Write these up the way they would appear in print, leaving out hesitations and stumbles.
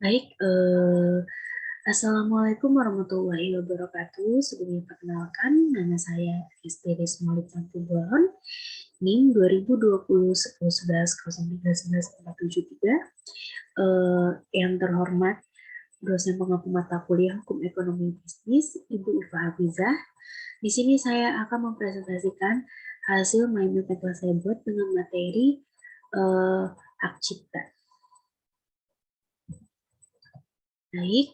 Baik, Assalamualaikum warahmatullahi wabarakatuh. Sebelumnya perkenalkan, nama saya Risti Risma Lutfi Buaron, NIM 2020 10 11 03 11 473. Yang terhormat dosen pengampu mata kuliah Hukum Ekonomi Bisnis, Ibu Iva Hafizah. Di sini saya akan mempresentasikan hasil main yang saya buat dengan materi hak cipta. Baik,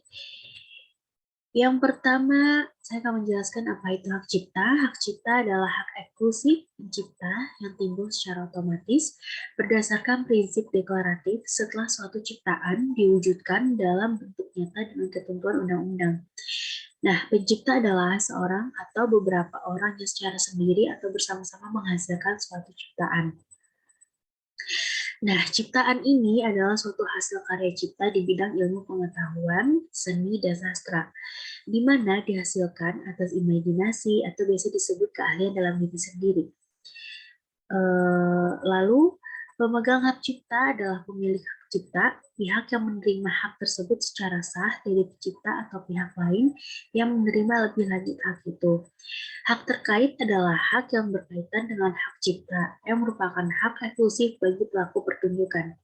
yang pertama saya akan menjelaskan apa itu hak cipta. Hak cipta adalah hak eksklusif pencipta yang timbul secara otomatis berdasarkan prinsip deklaratif setelah suatu ciptaan diwujudkan dalam bentuk nyata dengan ketentuan undang-undang. Nah, pencipta adalah seorang atau beberapa orang yang secara sendiri atau bersama-sama menghasilkan suatu ciptaan. Nah, ciptaan ini adalah suatu hasil karya cipta di bidang ilmu pengetahuan, seni, dan sastra, di mana dihasilkan atas imajinasi atau biasa disebut keahlian dalam diri sendiri. Lalu, pemegang hak cipta adalah pemilik hak cipta, pihak yang menerima hak tersebut secara sah dari pencipta atau pihak lain yang menerima lebih lanjut hak itu. Hak terkait adalah hak yang berkaitan dengan hak cipta, yang merupakan hak eksklusif bagi pelaku pertunjukan.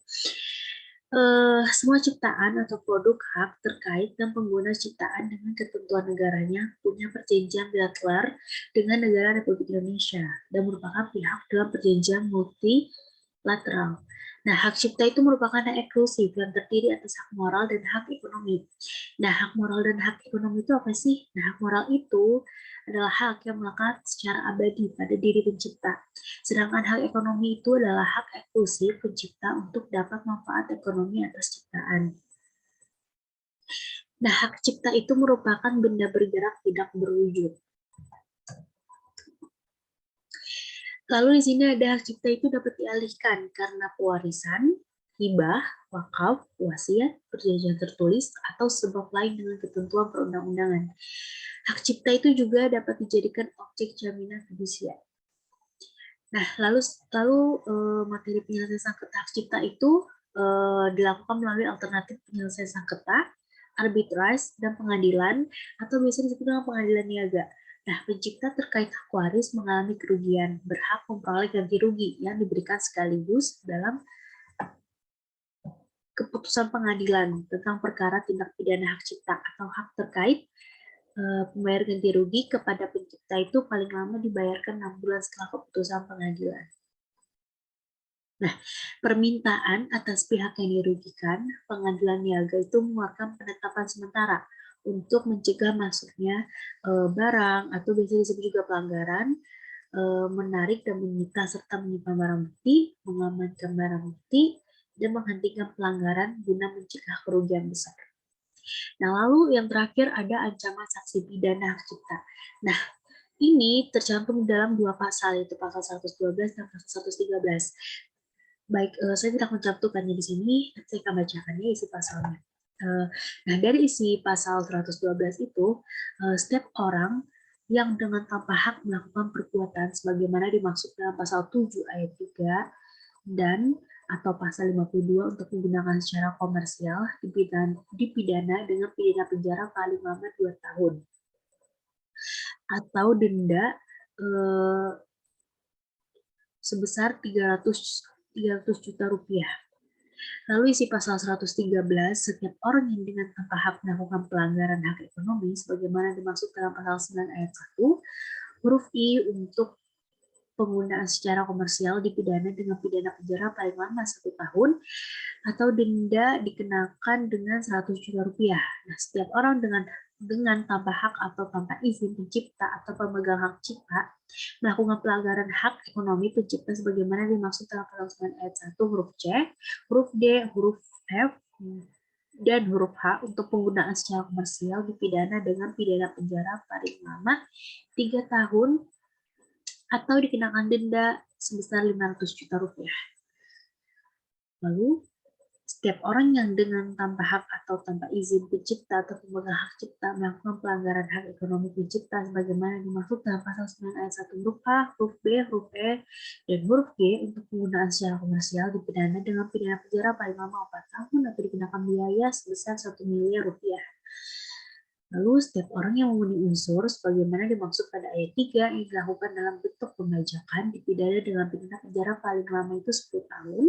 Semua ciptaan atau produk hak terkait dan pengguna ciptaan dengan ketentuan negaranya punya perjanjian bilateral dengan negara Republik Indonesia dan merupakan pihak dalam perjanjian multilateral. Nah, hak cipta itu merupakan hak eksklusif yang terdiri atas hak moral dan hak ekonomi. Nah, hak moral dan hak ekonomi itu apa sih? Nah, hak moral itu adalah hak yang melekat secara abadi pada diri pencipta. Sedangkan hak ekonomi itu adalah hak eksklusif pencipta untuk dapat manfaat ekonomi atas ciptaan. Nah, hak cipta itu merupakan benda bergerak tidak berwujud. Lalu di sini ada hak cipta itu dapat dialihkan karena pewarisan, hibah, wakaf, wasiat, perjanjian tertulis, atau sebab lain dengan ketentuan perundang-undangan. Hak cipta itu juga dapat dijadikan objek jaminan fidusia. Nah, lalu materi penyelesaian sengketa hak cipta itu dilakukan melalui alternatif penyelesaian sengketa, arbitrase, dan pengadilan, atau biasa disebut dengan pengadilan niaga. Nah, pencipta terkait hak waris mengalami kerugian, berhak memperoleh ganti rugi yang diberikan sekaligus dalam keputusan pengadilan tentang perkara tindak pidana hak cipta atau hak terkait pembayar ganti rugi kepada pencipta itu paling lama dibayarkan 6 bulan setelah keputusan pengadilan. Nah, permintaan atas pihak yang dirugikan, pengadilan niaga itu mengeluarkan penetapan sementara untuk mencegah masuknya barang atau biasa disebut juga pelanggaran, menarik dan menyita serta menyimpan barang bukti, mengamankan barang bukti, dan menghentikan pelanggaran guna mencegah kerugian besar. Nah, lalu yang terakhir ada ancaman sanksi pidana hak cipta. Nah, ini tercantum dalam dua pasal, yaitu pasal 112 dan pasal 113. Baik, saya tidak mencantumkannya di sini, saya akan bacakannya isi pasalnya. Nah, dari isi pasal 112 itu, setiap orang yang dengan tanpa hak melakukan perbuatan sebagaimana dimaksud dalam pasal 7 ayat 3 dan atau pasal 52 untuk menggunakan secara komersial dipidana dengan pidana penjara paling lama 2 tahun atau denda sebesar 300 juta rupiah. Lalu isi pasal 113, setiap orang yang dengan tanpa hak melakukan pelanggaran hak ekonomi sebagaimana dimaksud dalam pasal 9 ayat 1, huruf I untuk penggunaan secara komersial dipidana dengan pidana penjara paling lama 1 tahun atau denda dikenakan dengan 100 juta rupiah. Nah, setiap orang dengan tanpa hak atau tanpa izin pencipta atau pemegang hak cipta melakukan pelanggaran hak ekonomi pencipta sebagaimana dimaksud dalam pasal 9 ayat 1 huruf C, huruf D, huruf F, dan huruf H untuk penggunaan secara komersial dipidana dengan pidana penjara paling lama 3 tahun atau dikenakan denda sebesar 500 juta rupiah. Lalu, Setiap orang yang dengan tanpa hak atau tanpa izin pencipta atau pemegang hak cipta melakukan pelanggaran hak ekonomi pencipta sebagaimana dimaksud dalam pasal 9 ayat 1 huruf A, huruf B, huruf E, dan huruf G untuk penggunaan secara komersial dipidana dengan pidana penjara paling lama 4 tahun atau dikenakan biaya sebesar 1 miliar rupiah. Lalu setiap orang yang memenuhi unsur sebagaimana dimaksud pada ayat 3 yang dilakukan dalam bentuk pembajakan dipidana dengan pidana penjara paling lama itu 10 tahun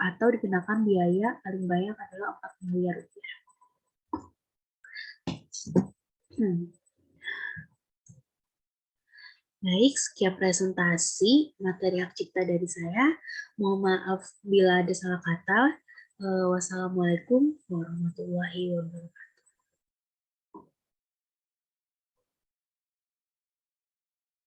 atau dikenakan biaya paling banyak adalah 4 miliar rupiah. Baik, sekian presentasi materi hak cipta dari saya. Mohon maaf bila ada salah kata. Wassalamualaikum warahmatullahi wabarakatuh.